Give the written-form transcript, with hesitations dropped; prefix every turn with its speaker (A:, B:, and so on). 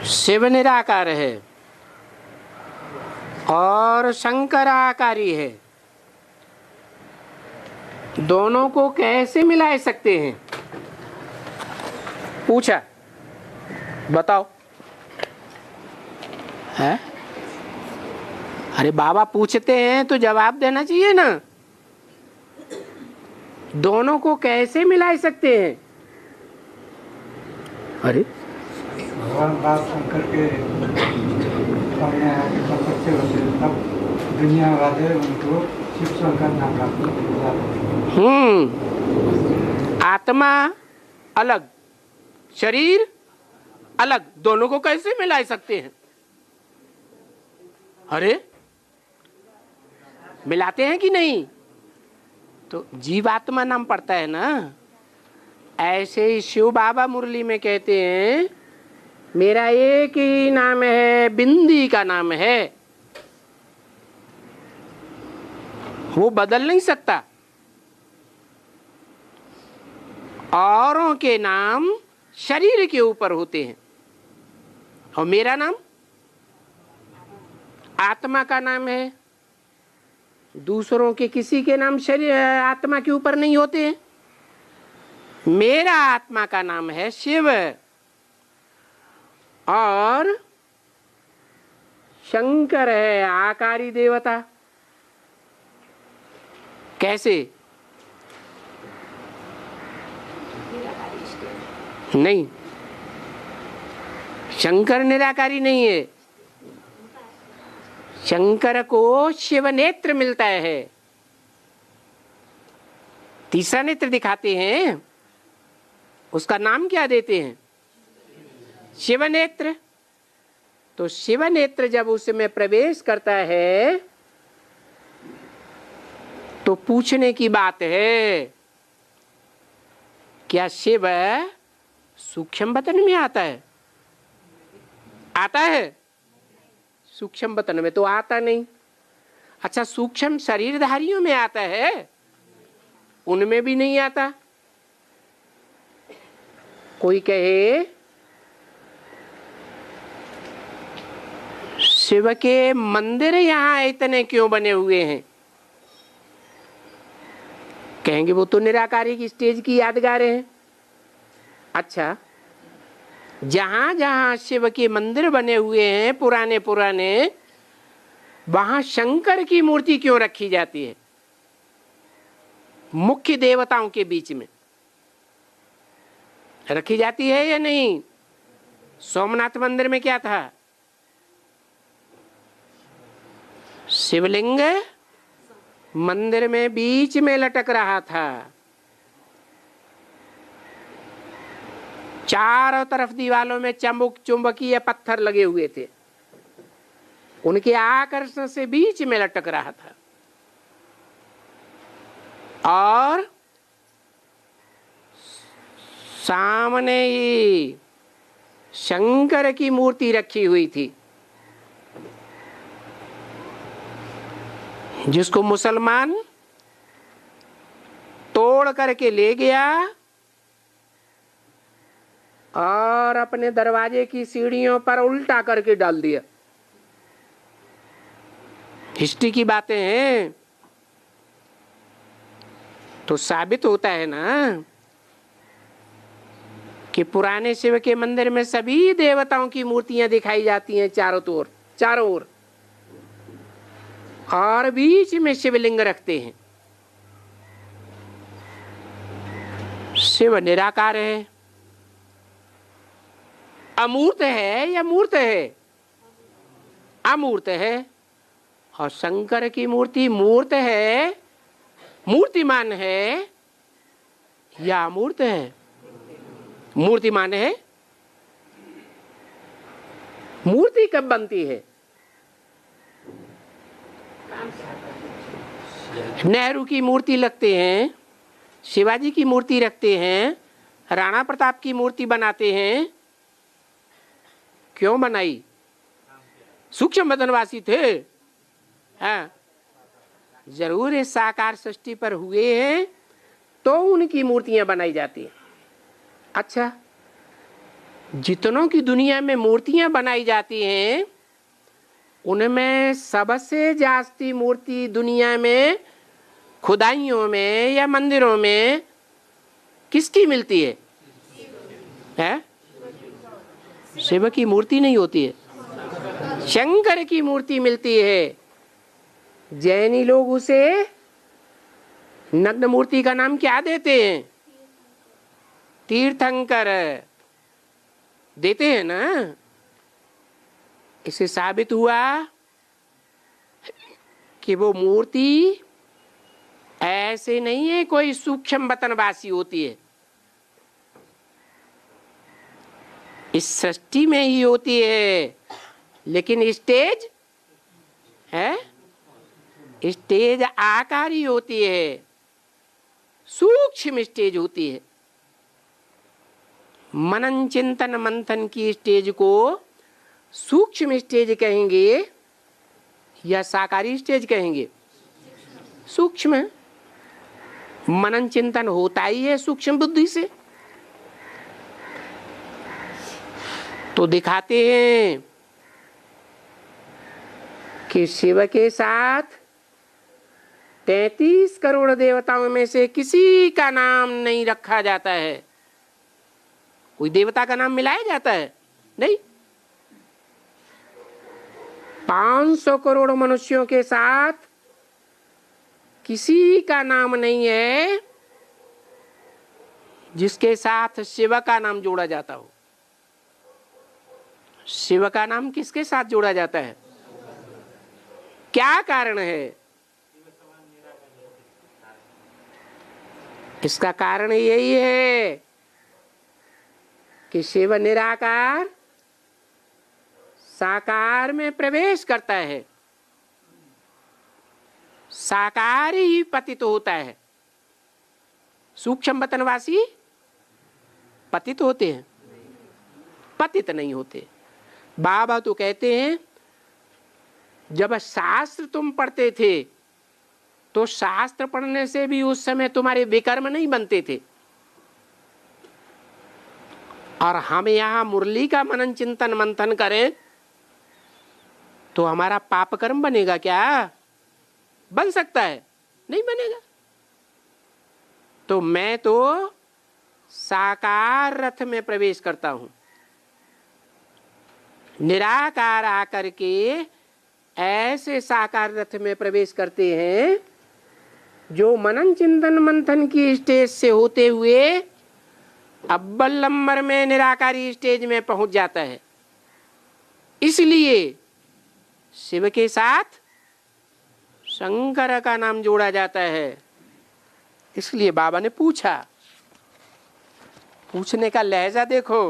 A: शिव निराकार है और शंकर आकारी है, दोनों को कैसे मिला सकते हैं? पूछा, बताओ। है? अरे बाबा पूछते हैं तो जवाब देना चाहिए ना। दोनों को कैसे मिला सकते हैं? अरे
B: भगवान बाप शंकर के सामने आके सब बच्चे होते हैं, तब दुनिया वाले उनको शिव शंकर नाम रखते।
A: आत्मा अलग, शरीर अलग, दोनों को कैसे मिला सकते हैं? अरे मिलाते हैं कि नहीं? तो जीवात्मा नाम पड़ता है ना। ऐसे ही शिव बाबा मुरली में कहते हैं, मेरा एक ही नाम है, बिंदी का नाम है, वो बदल नहीं सकता। औरों के नाम शरीर के ऊपर होते हैं और मेरा नाम आत्मा का नाम है। दूसरों के किसी के नाम शरीर आत्मा के ऊपर नहीं होते हैं। मेरा आत्मा का नाम है शिव और शंकर है आकारी देवता। कैसे? नहीं, शंकर निराकारी नहीं है। शंकर को शिव नेत्र मिलता है। तीसरा नेत्र दिखाते हैं, उसका नाम क्या देते हैं? शिव नेत्र। तो शिव नेत्र जब उसमें प्रवेश करता है तो पूछने की बात है, क्या शिव सूक्ष्म बतन में आता है? आता है? सूक्ष्म बतन में तो आता नहीं। अच्छा, सूक्ष्म शरीरधारियों में आता है? उनमें भी नहीं आता। कोई कहे शिव के मंदिर यहां इतने क्यों बने हुए हैं? कहेंगे वो तो निराकारी की स्टेज की यादगार है। अच्छा, जहां जहां शिव के मंदिर बने हुए हैं पुराने पुराने, वहां शंकर की मूर्ति क्यों रखी जाती है मुख्य देवताओं के बीच में? रखी जाती है या नहीं? सोमनाथ मंदिर में क्या था? शिवलिंग मंदिर में बीच में लटक रहा था। चारों तरफ दीवालों में चुंबकीय पत्थर लगे हुए थे, उनके आकर्षण से बीच में लटक रहा था। और सामने ही शंकर की मूर्ति रखी हुई थी, जिसको मुसलमान तोड़ करके ले गया और अपने दरवाजे की सीढ़ियों पर उल्टा करके डाल दिया। हिस्ट्री की बातें हैं तो साबित होता है ना कि पुराने शिव के मंदिर में सभी देवताओं की मूर्तियां दिखाई जाती हैं चारों ओर, और बीच में शिवलिंग रखते हैं। शिव निराकार है, अमूर्त है या मूर्त है? अमूर्त है। और शंकर की मूर्ति मूर्त है, मूर्तिमान है या अमूर्त है? मूर्तिमान है। मूर्ति कब बनती है? नेहरू की मूर्ति लगते हैं, शिवाजी की मूर्ति रखते हैं, राणा प्रताप की मूर्ति बनाते हैं। क्यों बनाई? सूक्ष्म बदनवासी थे। हाँ, जरूर इस साकार सृष्टि पर हुए हैं तो उनकी मूर्तियां बनाई जाती हैं। अच्छा, जितनों की दुनिया में मूर्तियां बनाई जाती हैं उनमें सबसे जास्ती मूर्ति दुनिया में खुदाइयों में या मंदिरों में किसकी मिलती है? शिव की मूर्ति नहीं होती है, शंकर की मूर्ति मिलती है। जैनी लोग उसे नग्न मूर्ति का नाम क्या देते हैं? तीर्थंकर देते हैं ना। इसे साबित हुआ कि वो मूर्ति ऐसे नहीं है कोई सूक्ष्म बतनवासी होती है, इस सृष्टि में ही होती है, लेकिन स्टेज है, स्टेज आकारी होती है, सूक्ष्म स्टेज होती है। मनन चिंतन मंथन की स्टेज को सूक्ष्म स्टेज कहेंगे या साकारी स्टेज कहेंगे? सूक्ष्म है। मनन चिंतन होता ही है सूक्ष्म बुद्धि से। तो दिखाते हैं कि शिव के साथ 33 करोड़ देवताओं में से किसी का नाम नहीं रखा जाता है। कोई देवता का नाम मिलाया जाता है? नहीं। 500 करोड़ मनुष्यों के साथ किसी का नाम नहीं है जिसके साथ शिव का नाम जोड़ा जाता हो। शिव का नाम किसके साथ जोड़ा जाता है? क्या कारण है? इसका कारण यही है कि शिव निराकार साकार में प्रवेश करता है, साकार ही पतित होता है। सूक्ष्म बतनवासी पतित होते हैं? पतित नहीं होते। बाबा तो कहते हैं जब शास्त्र तुम पढ़ते थे तो शास्त्र पढ़ने से भी उस समय तुम्हारे विकर्म नहीं बनते थे, और हम यहाँ मुरली का मनन चिंतन मंथन करें तो हमारा पाप कर्म बनेगा क्या? बन सकता है? नहीं बनेगा। तो मैं तो साकार रथ में प्रवेश करता हूं। निराकार आकर के ऐसे साकार रथ में प्रवेश करते हैं जो मनन चिंतन मंथन की स्टेज से होते हुए अव्वल नंबर में निराकारी स्टेज में पहुंच जाता है। इसलिए शिव के साथ शंकर का नाम जोड़ा जाता है। इसलिए बाबा ने पूछा, पूछने का लहजा देखो,